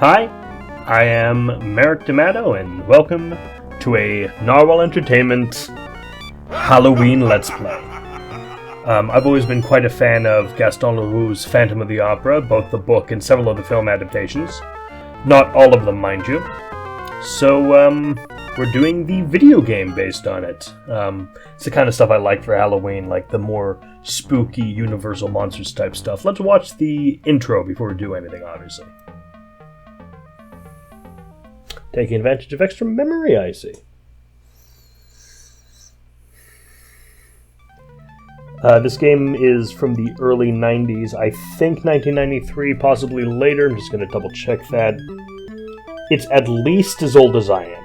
Hi, I am Merrick D'Amato, and welcome to a Narwhal Entertainment Halloween Let's Play. I've always been quite a fan of Gaston Leroux's Phantom of the Opera, both the book and several of the film adaptations. Not all of them, mind you. So, we're doing the video game based on it. It's the kind of stuff I like for Halloween, like the more spooky Universal Monsters type stuff. Let's watch the intro before we do anything, obviously. Taking advantage of extra memory, I see. This game is from the early 90s. I think 1993, possibly later. I'm just going to double check that. It's at least as old as I am.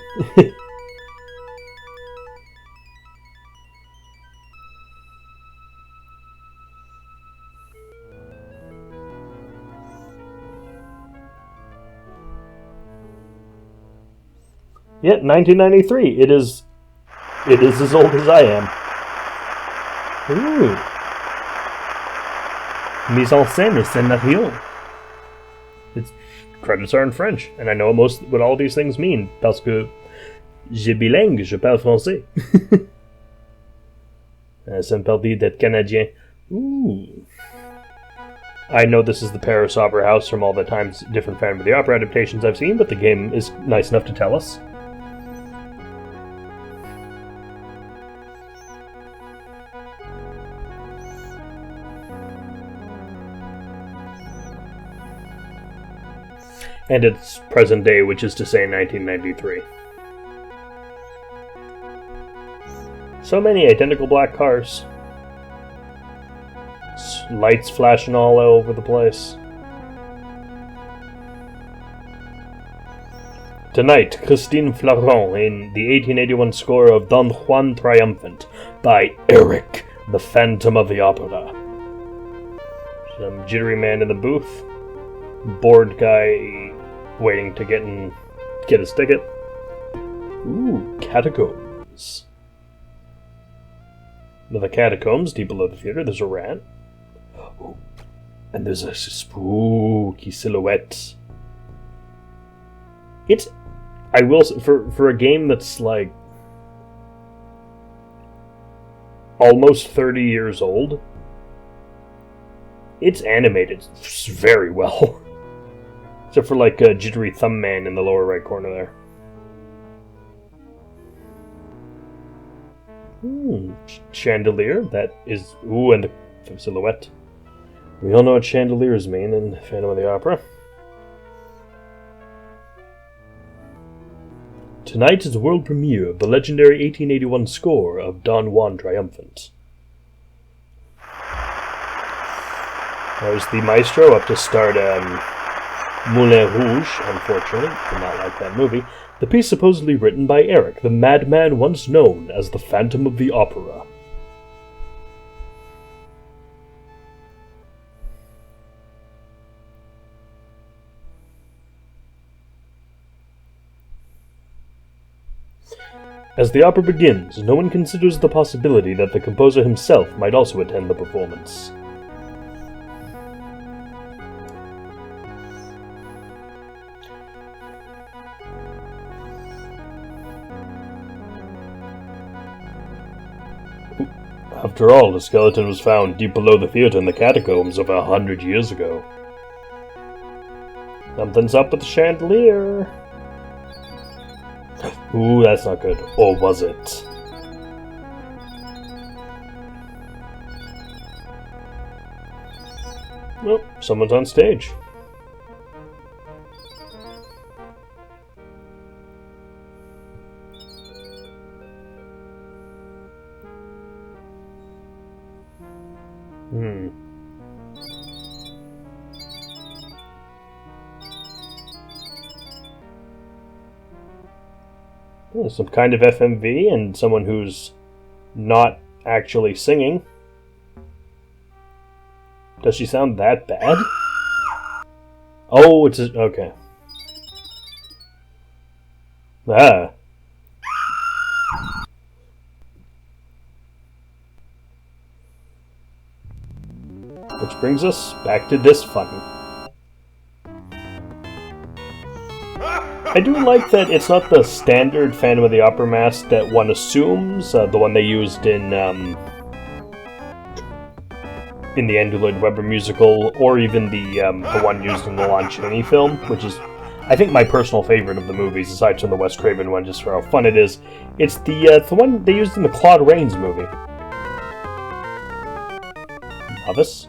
Yeah, 1993. It is as old as I am. Ooh. Mise en scène, scénario. Its credits are in French, and I know what all these things mean, parce que je bilingue, je parle français. Ça me perdit d'être Canadien. Ooh. I know this is the Paris Opera House from all the times different Phantom of the Opera adaptations I've seen, but the game is nice enough to tell us. And it's present day, which is to say 1993. So many identical black cars. Lights flashing all over the place. Tonight, Christine Flaron in the 1881 score of Don Juan Triumphant by Eric, the Phantom of the Opera. Some jittery man in the booth. Bored guy waiting to get his ticket. Ooh, catacombs. Now the catacombs, deep below the theater, there's a rat. Ooh, and there's a spooky silhouette. I will say, for a game that's like almost 30 years old, it's animated very well. Except for like a jittery thumb man in the lower right corner there. Chandelier, that is... Ooh, and the silhouette. We all know what chandeliers mean in Phantom of the Opera. Tonight is the world premiere of the legendary 1881 score of Don Juan Triumphant. There's the maestro up to start Moulin Rouge, unfortunately, did not like that movie. The piece supposedly written by Eric, the madman once known as the Phantom of the Opera. As the opera begins, no one considers the possibility that the composer himself might also attend the performance. After all, the skeleton was found deep below the theater in the catacombs over 100 years ago. Something's up with the chandelier. Ooh, that's not good. Or was it? Well, someone's on stage. Some kind of FMV and someone who's not actually singing. Does she sound that bad? Oh, okay. Ah. Which brings us back to this fun. I do like that it's not the standard Phantom of the Opera mask that one assumes, the one they used in the Andrew Lloyd Webber musical, or even the one used in the Lon Chaney film, which is, I think, my personal favorite of the movies, aside from the Wes Craven one, just for how fun it is. It's the one they used in the Claude Rains movie. Novice.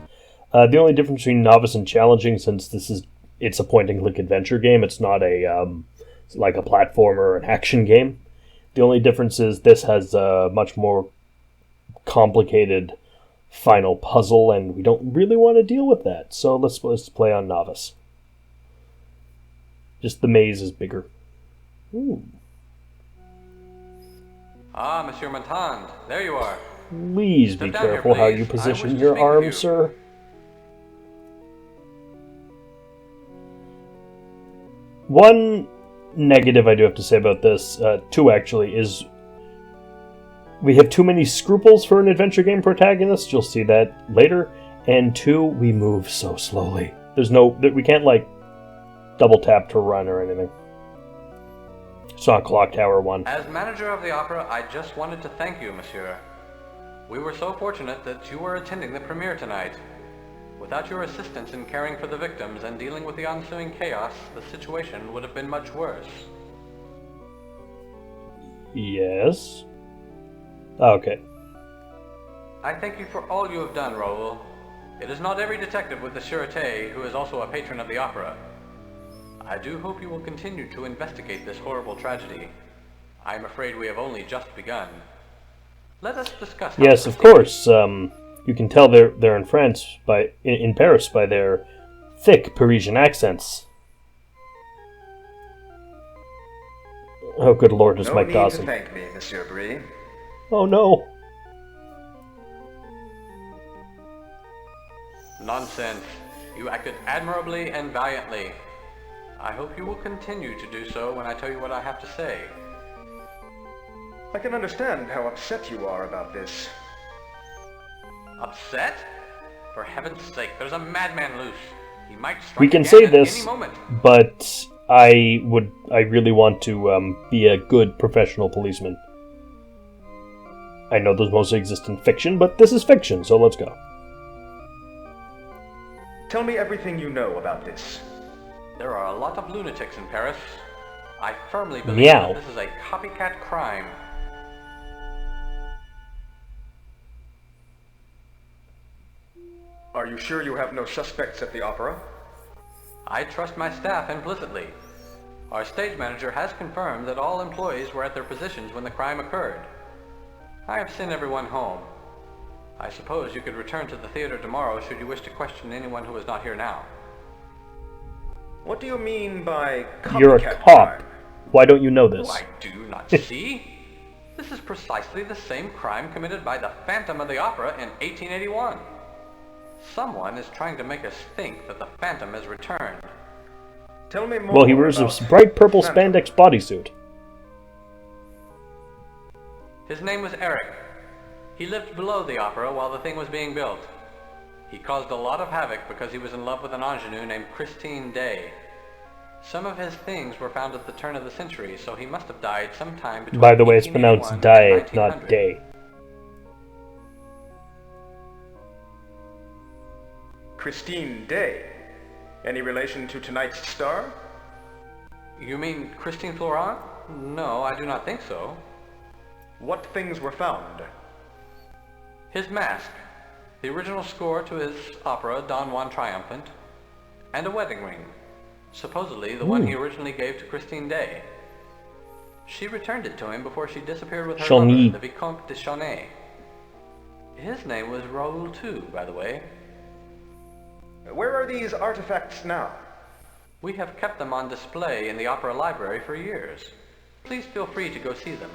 The only difference between Novice and Challenging, since it's a point-and-click adventure game, it's not a like a platformer or an action game. The only difference is this has a much more complicated final puzzle, and we don't really want to deal with that. So let's play on Novice. Just the maze is bigger. Ooh. Ah, Monsieur Montand, there you are. Please be careful how you position your arm, sir. One negative I do have to say about this, two actually, is we have too many scruples for an adventure game protagonist. You'll see that later. And two, we move so slowly. We can't like double tap to run or anything. It's not Clock Tower 1. As manager of the opera, I just wanted to thank you, monsieur. We were so fortunate that you were attending the premiere tonight. Without your assistance in caring for the victims and dealing with the ensuing chaos, the situation would have been much worse. Yes. Okay. I thank you for all you have done, Raoul. It is not every detective with the Sûreté who is also a patron of the opera. I do hope you will continue to investigate this horrible tragedy. I am afraid we have only just begun. Let us discuss. Yes, of course. You can tell they're in France in Paris by their thick Parisian accents. Oh, good Lord, it's Mike Dawson. No need to thank me, Monsieur Brie. Oh no. Nonsense. You acted admirably and valiantly. I hope you will continue to do so when I tell you what I have to say. I can understand how upset you are about this. Upset? For heaven's sake, there's a madman loose. He might strike We can again say at this, any moment. but I really want to be a good professional policeman. I know those mostly exist in fiction, but this is fiction, so let's go. Tell me everything you know about this. There are a lot of lunatics in Paris. I firmly believe Meow. that this is a copycat crime. Are you sure you have no suspects at the opera? I trust my staff implicitly. Our stage manager has confirmed that all employees were at their positions when the crime occurred. I have sent everyone home. I suppose you could return to the theater tomorrow should you wish to question anyone who is not here now. What do you mean by copycat You're a cop. crime? Why don't you know this? Oh, I do not see. This is precisely the same crime committed by the Phantom of the Opera in 1881. Someone is trying to make us think that the Phantom has returned. Tell me more. Well, he wears a about bright purple Phantom. spandex bodysuit. His name was Eric. He lived below the opera while the thing was being built. He caused a lot of havoc because he was in love with an ingenue named Christine Day. Some of his things were found at the turn of the century, so he must have died sometime between By the way, it's pronounced 1881 day, and not 1900. day. Christine Day. Any relation to tonight's star? You mean Christine Florent? No, I do not think so. What things were found? His mask, the original score to his opera Don Juan Triumphant, and a wedding ring, supposedly the one he originally gave to Christine Day. She returned it to him before she disappeared with her Chauny. lover, the Vicomte de Chauny. His name was Raoul too, by the way. Where are these artifacts now? We have kept them on display in the opera library for years. Please feel free to go see them.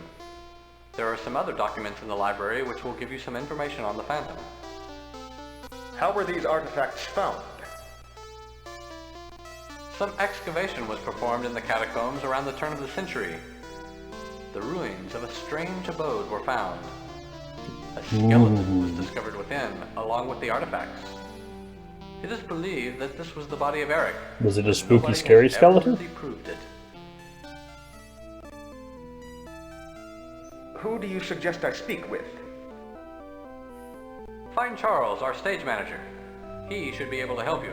There are some other documents in the library which will give you some information on the Phantom. How were these artifacts found? Some excavation was performed in the catacombs around the turn of the century. The ruins of a strange abode were found. A skeleton was discovered within, along with the artifacts. It is believed that this was the body of Eric. Was it a but spooky, nobody scary has ever skeleton? really proved it. Who do you suggest I speak with? Find Charles, our stage manager. He should be able to help you.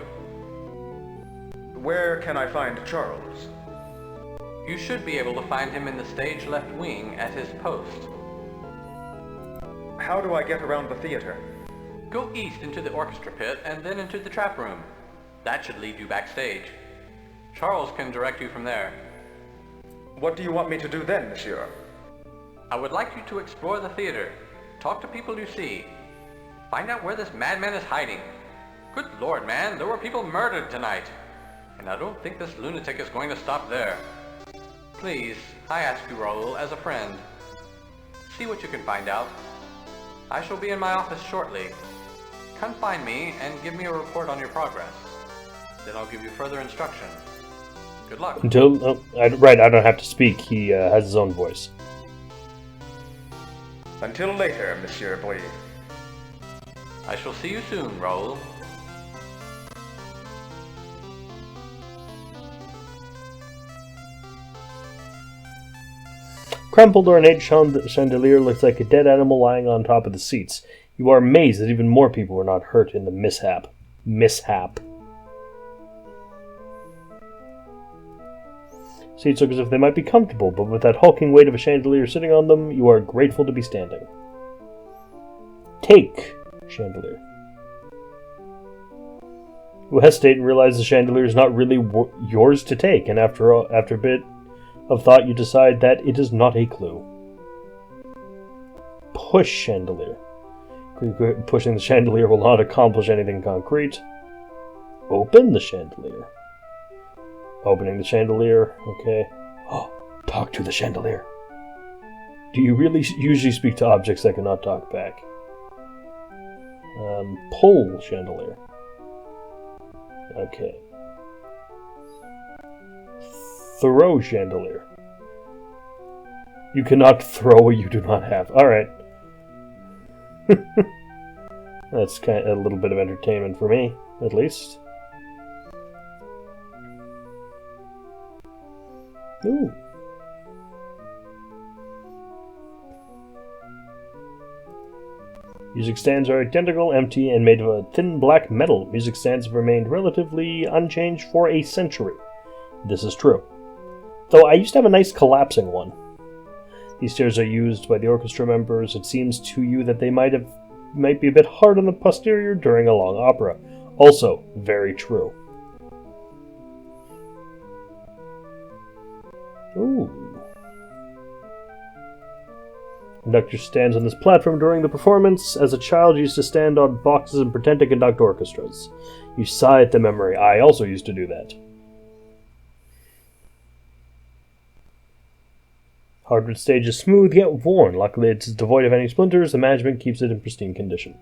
Where can I find Charles? You should be able to find him in the stage left wing at his post. How do I get around the theater? Go east into the orchestra pit and then into the trap room. That should lead you backstage. Charles can direct you from there. What do you want me to do then, monsieur? I would like you to explore the theater. Talk to people you see. Find out where this madman is hiding. Good lord, man, there were people murdered tonight. And I don't think this lunatic is going to stop there. Please, I ask you, Raoul, as a friend. See what you can find out. I shall be in my office shortly. Come find me and give me a report on your progress. Then I'll give you further instruction. Good luck. Right, I don't have to speak. He has his own voice. Until later, Monsieur Boyer. I shall see you soon, Raoul. Crumpled ornate chandelier looks like a dead animal lying on top of the seats. You are amazed that even more people were not hurt in the mishap. Seats look as if they might be comfortable, but with that hulking weight of a chandelier sitting on them, you are grateful to be standing. Take chandelier. You hesitate and realize the chandelier is not really yours to take, and after a bit of thought, you decide that it is not a clue. Push chandelier. Pushing the chandelier will not accomplish anything concrete. Open the chandelier. Opening the chandelier. Okay. Oh, talk to the chandelier. Do you really usually speak to objects that cannot talk back? Pull chandelier. Okay. Throw chandelier. You cannot throw what you do not have. Alright. That's kind of a little bit of entertainment for me, at least. Ooh. Music stands are identical, empty, and made of a thin black metal. Music stands have remained relatively unchanged for a century. This is true. Though I used to have a nice collapsing one. These stairs are used by the orchestra members. It seems to you that they might be a bit hard on the posterior during a long opera. Also, very true. Ooh. Conductor stands on this platform during the performance. As a child, you used to stand on boxes and pretend to conduct orchestras. You sigh at the memory. I also used to do that. Hardwood stage is smooth yet worn. Luckily, it's devoid of any splinters. The management keeps it in pristine condition.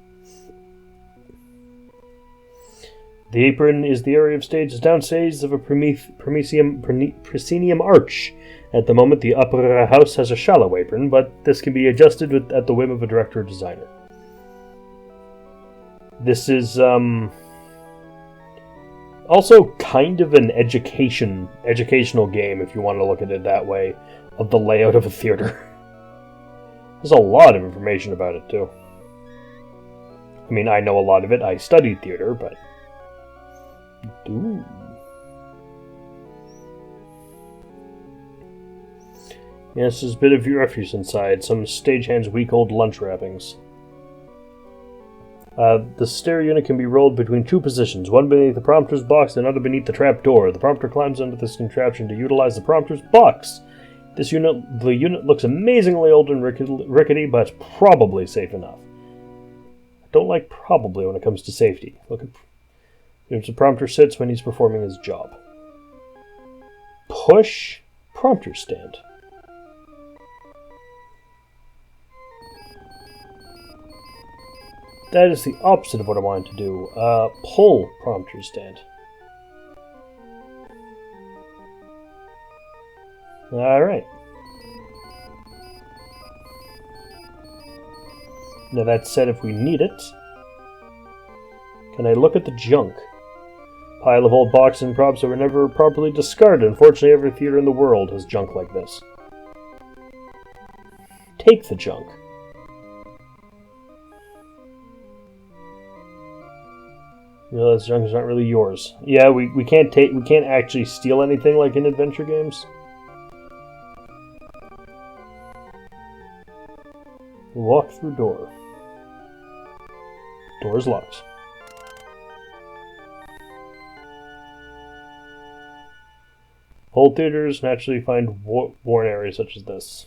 The apron is the area of stage downstage of a proscenium arch. At the moment, the opera house has a shallow apron, but this can be adjusted at the whim of a director or designer. This is also kind of an educational game, if you want to look at it that way, of the layout of a theater. There's a lot of information about it, too. I mean, I know a lot of it. I studied theater, but... Ooh. Yes, there's a bit of refuse inside. Some stagehands' weak old lunch wrappings. The stair unit can be rolled between two positions, one beneath the prompter's box and another beneath the trap door. The prompter climbs under this contraption to utilize the prompter's box. The unit looks amazingly old and rickety, but probably safe enough. I don't like probably when it comes to safety. Look at the prompter sits when he's performing his job. Push prompter stand. That is the opposite of what I wanted to do. Pull prompter stand. Alright. Now that said, if we need it, can I look at the junk? Pile of old boxes and props that were never properly discarded. Unfortunately, every theater in the world has junk like this. take the junk. You realize junk is not really yours. Yeah, we can't actually steal anything like in adventure games. Walk through door. Door is locked. Old theaters naturally find worn areas such as this.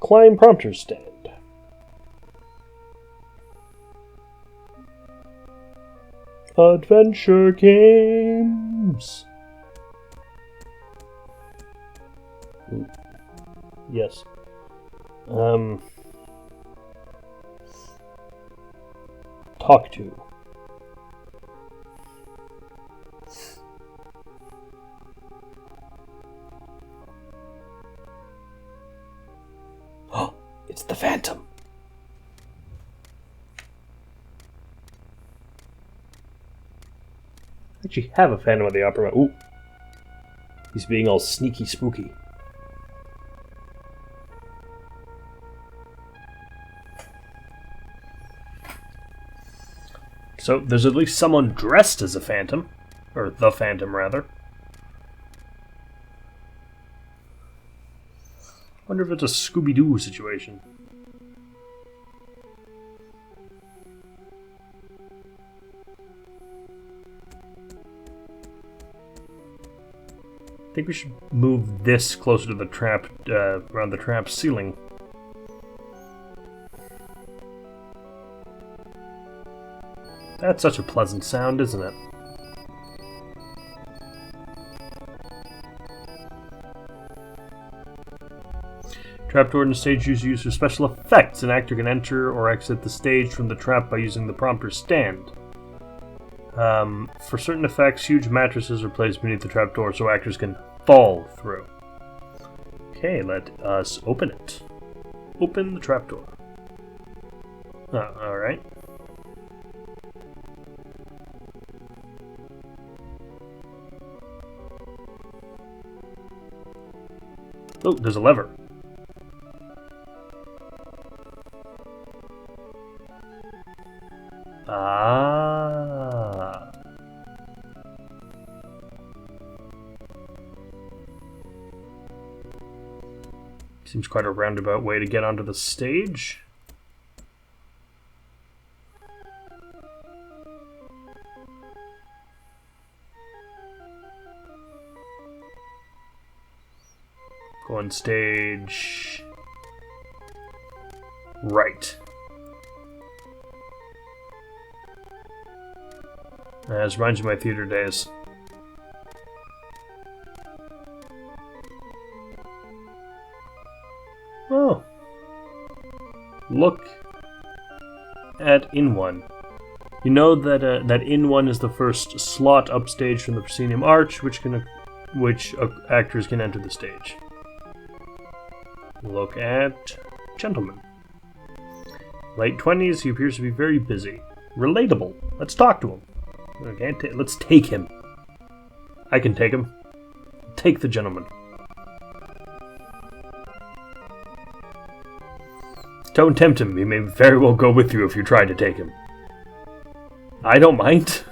Climb prompter stand. Adventure games. Ooh. Yes. Talk to. Oh, it's the Phantom. I actually have a Phantom of the Opera. Ooh. He's being all sneaky spooky. So, there's at least someone dressed as a Phantom. Or the Phantom, rather. Wonder if it's a Scooby-Doo situation. I think we should move this closer to the trap, around the trap ceiling. That's such a pleasant sound, isn't it? Trapdoor in the stage is used for special effects. An actor can enter or exit the stage from the trap by using the prompter stand. For certain effects, huge mattresses are placed beneath the trapdoor so actors can fall through. Okay, let us open it. Open the trapdoor. Alright. Oh, there's a lever. Ah. Seems quite a roundabout way to get onto the stage. Go on stage. Right. This reminds me of my theater days. Oh. Look at In One. You know that that In One is the first slot upstage from the proscenium arch, which actors can enter the stage. Look at Gentleman. Late 20s, he appears to be very busy. Relatable. Let's talk to him. Okay, let's take him. I can take him. Take the gentleman. Don't tempt him. He may very well go with you if you try to take him. I don't mind.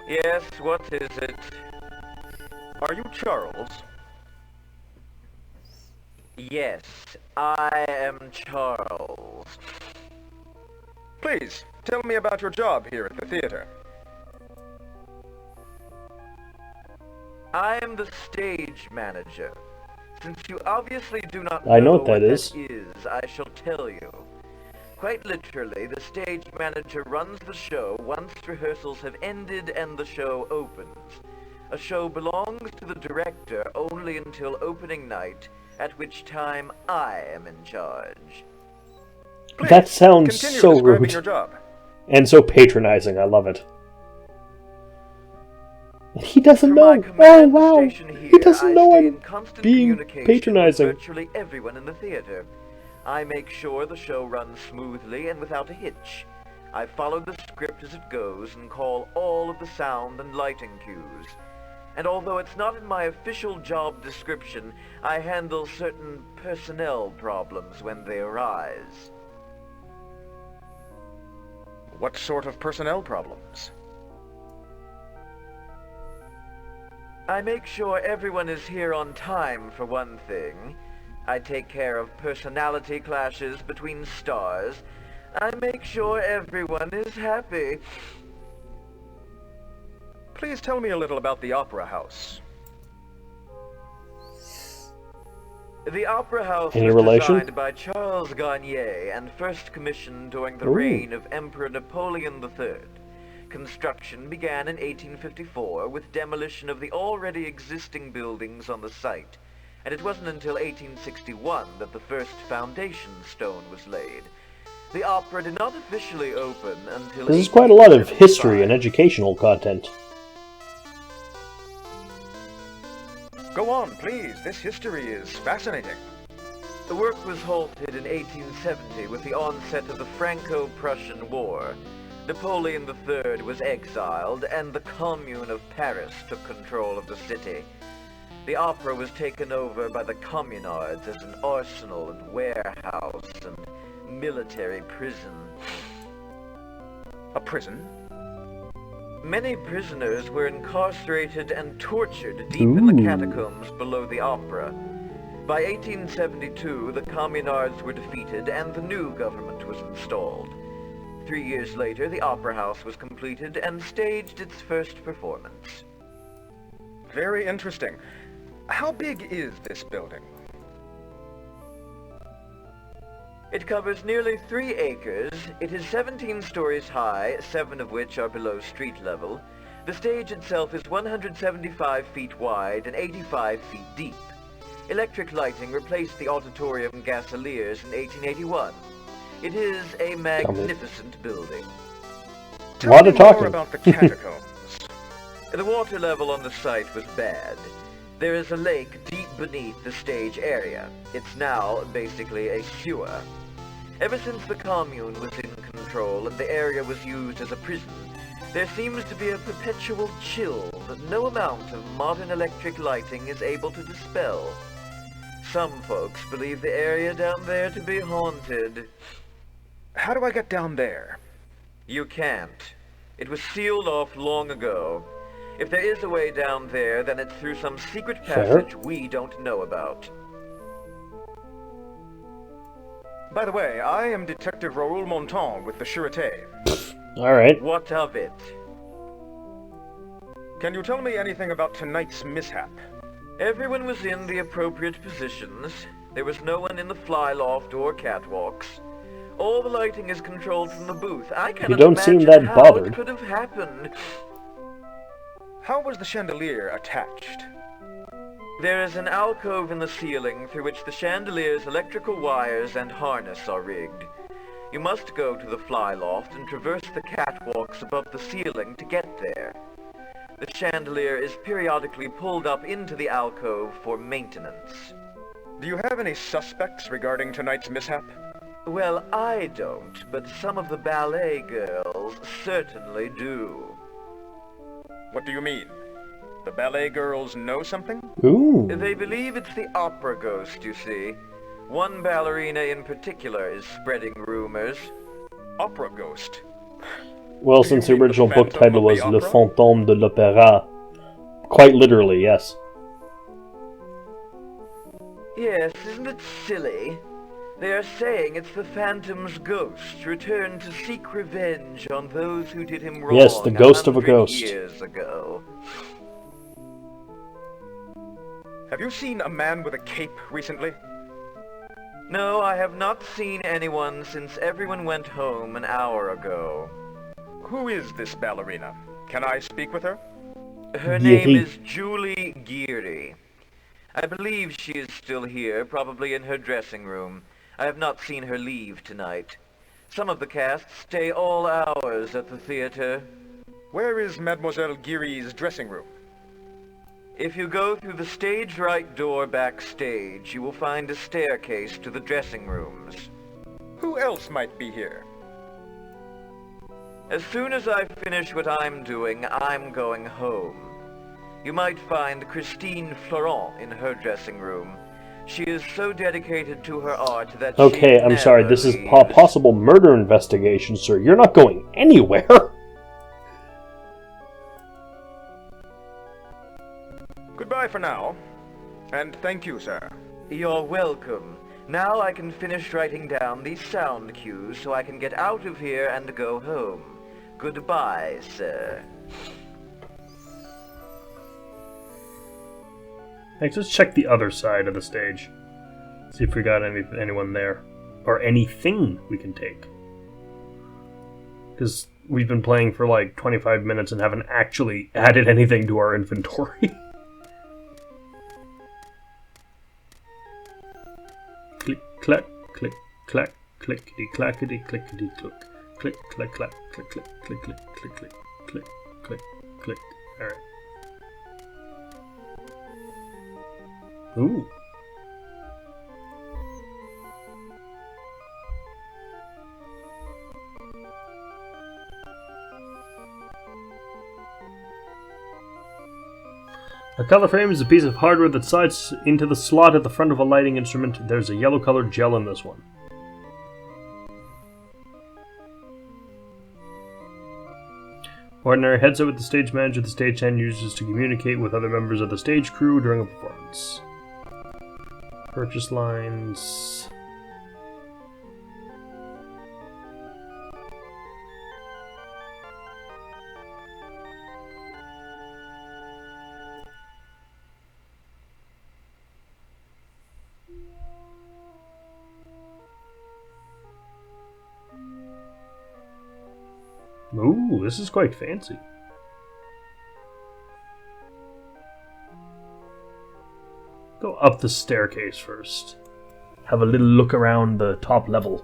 Yes, what is it? Are you Charles? Yes, I am Charles. Please, tell me about your job here at the theater. I am the stage manager. Since you obviously do not I know what that that is. I shall tell you. Quite literally, the stage manager runs the show once rehearsals have ended and the show opens. A show belongs to the director only until opening night, at which time I am in charge. Please, That sounds continue so describing rude. your job. And so patronizing. I love it. He doesn't From know. my Oh, command wow. station here, He doesn't I know stay I'm in constant being communication patronizing. with virtually everyone in the theater. I make sure the show runs smoothly and without a hitch. I follow the script as it goes and call all of the sound and lighting cues. And although it's not in my official job description, I handle certain personnel problems when they arise. What sort of personnel problems? I make sure everyone is here on time, for one thing. I take care of personality clashes between stars. I make sure everyone is happy. Please tell me a little about the Opera House. The Opera House Any was relation? designed by Charles Garnier and first commissioned during the Ooh. reign of Emperor Napoleon III. Construction began in 1854 with demolition of the already existing buildings on the site, and it wasn't until 1861 that the first foundation stone was laid. The opera did not officially open until This is quite a lot of history and 1875. educational content. Go on, please. This history is fascinating. The work was halted in 1870 with the onset of the Franco-Prussian War. Napoleon III was exiled, and the Commune of Paris took control of the city. The opera was taken over by the communards as an arsenal and warehouse and military prison. A prison? Many prisoners were incarcerated and tortured deep in the catacombs below the opera. By 1872, the communards were defeated and the new government was installed. 3 years later, the Opera House was completed and staged its first performance. Very interesting. How big is this building? It covers nearly 3 acres. It is 17 stories high, 7 of which are below street level. The stage itself is 175 feet wide and 85 feet deep. Electric lighting replaced the auditorium gasoliers in 1881. It is a magnificent building. A lot of Tell me more talking. about the catacombs. The water level on the site was bad. There is a lake deep beneath the stage area. It's now basically a sewer. Ever since the commune was in control and the area was used as a prison, there seems to be a perpetual chill that no amount of modern electric lighting is able to dispel. Some folks believe the area down there to be haunted. How do I get down there? You can't. It was sealed off long ago. If there is a way down there, then it's through some secret passage we don't know about. By the way, I am Detective Raoul Monton with the Sûreté. Alright. What of it? Can you tell me anything about tonight's mishap? Everyone was in the appropriate positions. There was no one in the flyloft or catwalks. All the lighting is controlled from the booth. I cannot don't seem imagine that how bothered. it could have happened. How was the chandelier attached? There is an alcove in the ceiling through which the chandelier's electrical wires and harness are rigged. You must go to the flyloft and traverse the catwalks above the ceiling to get there. The chandelier is periodically pulled up into the alcove for maintenance. Do you have any suspects regarding tonight's mishap? Well, I don't, but some of the ballet girls certainly do. What do you mean? The ballet girls know something? Ooh. They believe it's the opera ghost, you see. One ballerina in particular is spreading rumors. Opera ghost? Well, Do since you the mean original the book Phantom title of was the Le Opera? Fantôme de l'Opéra. Quite literally, yes. Yes, isn't it silly? They are saying it's the Phantom's ghost, returned to seek revenge on those who did him wrong. Yes, the ghost of a 100 ghost. years ago. Have you seen a man with a cape recently? No, I have not seen anyone since everyone went home an hour ago. Who is this ballerina? Can I speak with her? Her name Geary. is Julie Geary. I believe she is still here, probably in her dressing room. I have not seen her leave tonight. Some of the cast stay all hours at the theater. Where is Mademoiselle Geary's dressing room? If you go through the stage right door backstage, you will find a staircase to the dressing rooms. Who else might be here? As soon as I finish what I'm doing, I'm going home. You might find Christine Florent in her dressing room. She is so dedicated to her art that Okay, she I'm sorry. never This is leaves. possible murder investigation, sir. You're not going anywhere. Goodbye for now. And thank you, sir. You're welcome. Now I can finish writing down these sound cues so I can get out of here and go home. Goodbye, sir. Next, let's check the other side of the stage. See if we got anyone there. Or anything we can take. Because we've been playing for like 25 minutes and haven't actually added anything to our inventory. Click, clack, click, clack, clickety, clackety, clickety, click. Click, clack, clack, click, click, click, click, click, click, click, click, click. Alright. Ooh. A color frame is a piece of hardware that slides into the slot at the front of a lighting instrument. There's a yellow colored gel in this one. Ordinary headset with the stage manager the stagehand uses to communicate with other members of the stage crew during a performance. Purchase lines. Ooh, this is quite fancy. Go up the staircase first. Have a little look around the top level.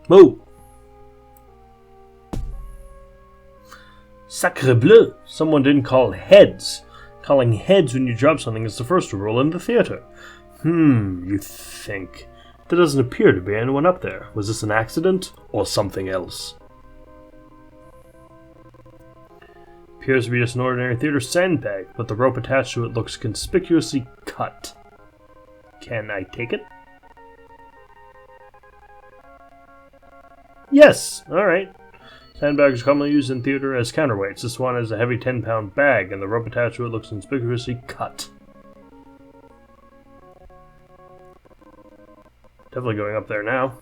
Whoa! Sacre bleu! Someone didn't call heads. Calling heads when you drop something is the first rule in the theater. You think. There doesn't appear to be anyone up there. Was this an accident or something else? Appears to be just an ordinary theater sandbag, but the rope attached to it looks conspicuously cut. Can I take it? Yes! Alright. Sandbags are commonly used in theater as counterweights. This one is a heavy 10-pound bag, and the rope attached to it looks conspicuously cut. Definitely going up there now.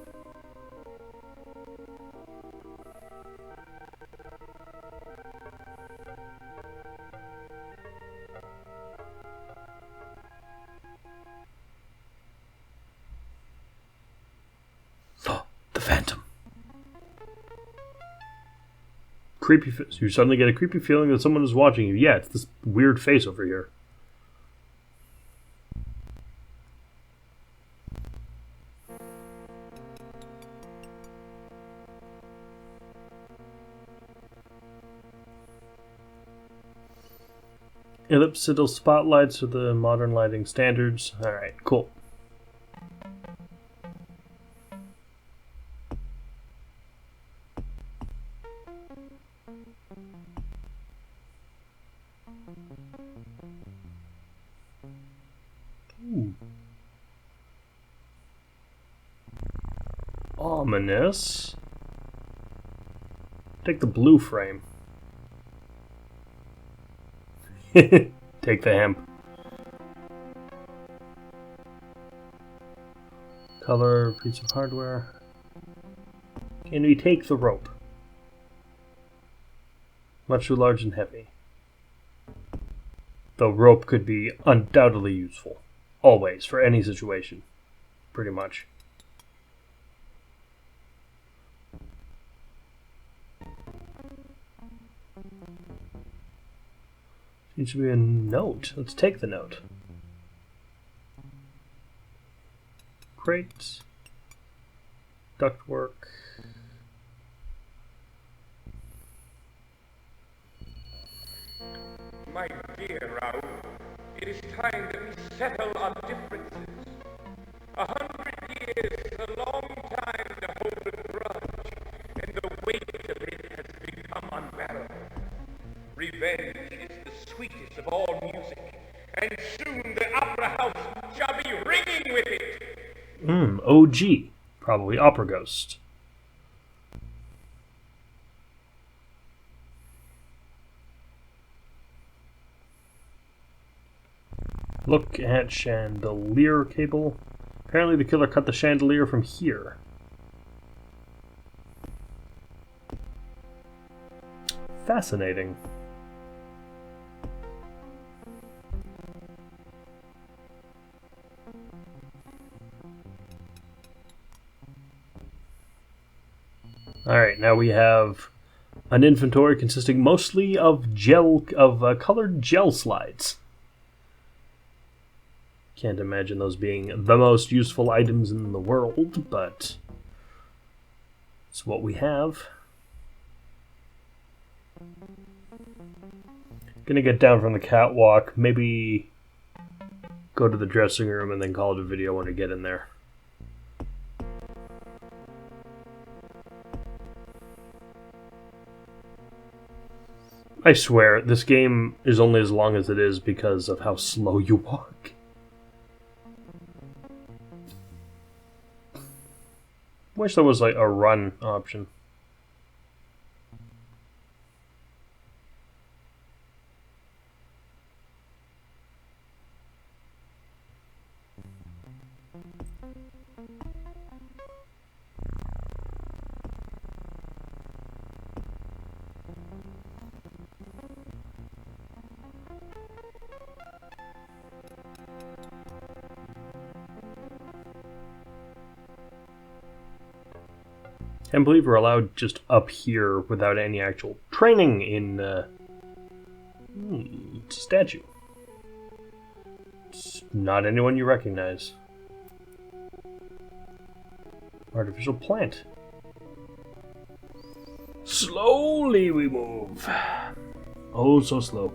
Oh, the Phantom. Creepy. You suddenly get a creepy feeling that someone is watching you. Yeah, it's this weird face over here. Elliptical spotlights are the modern lighting standards. Alright, cool. Ooh. Ominous. Take the blue frame. Take the hemp. Color, piece of hardware. Can we take the rope? Much too large and heavy. Though rope could be undoubtedly useful. Always, for any situation. Pretty much. Seems to be a note. Let's take the note. Great. Ductwork. My dear Raoul, it is time that we settle our differences. 100 years is a long time to hold a grudge. Revenge is the sweetest of all music, and soon the opera house shall be ringing with it. OG. Probably Opera Ghost. Look at chandelier cable. Apparently the killer cut the chandelier from here. Fascinating. Alright, now we have an inventory consisting mostly of colored gel slides. Can't imagine those being the most useful items in the world, but it's what we have. Gonna get down from the catwalk, maybe go to the dressing room and then call it a video when I get in there. I swear, this game is only as long as it is because of how slow you walk. Wish there was like a run option. Can't believe we're allowed just up here without any actual training in, it's a statue. It's not anyone you recognize. Artificial plant. Slowly we move. Oh, so slow.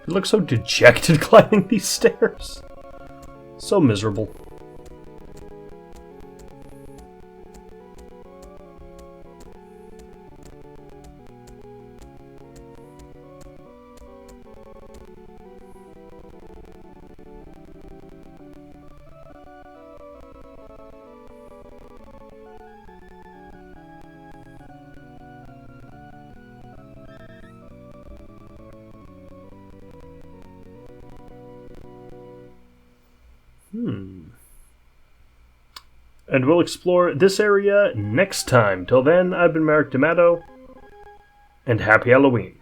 You look so dejected climbing these stairs. So miserable. And we'll explore this area next time. Till then, I've been Merrick D'Amato, and happy Halloween.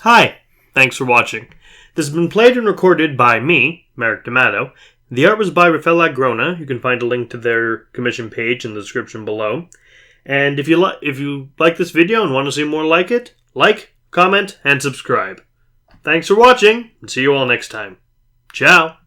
Hi, thanks for watching. This has been played and recorded by me, Merrick D'Amato. The art was by Rafael Agrona. You can find a link to their commission page in the description below. And if you like this video and want to see more like it, like, comment, and subscribe. Thanks for watching, and see you all next time. Ciao!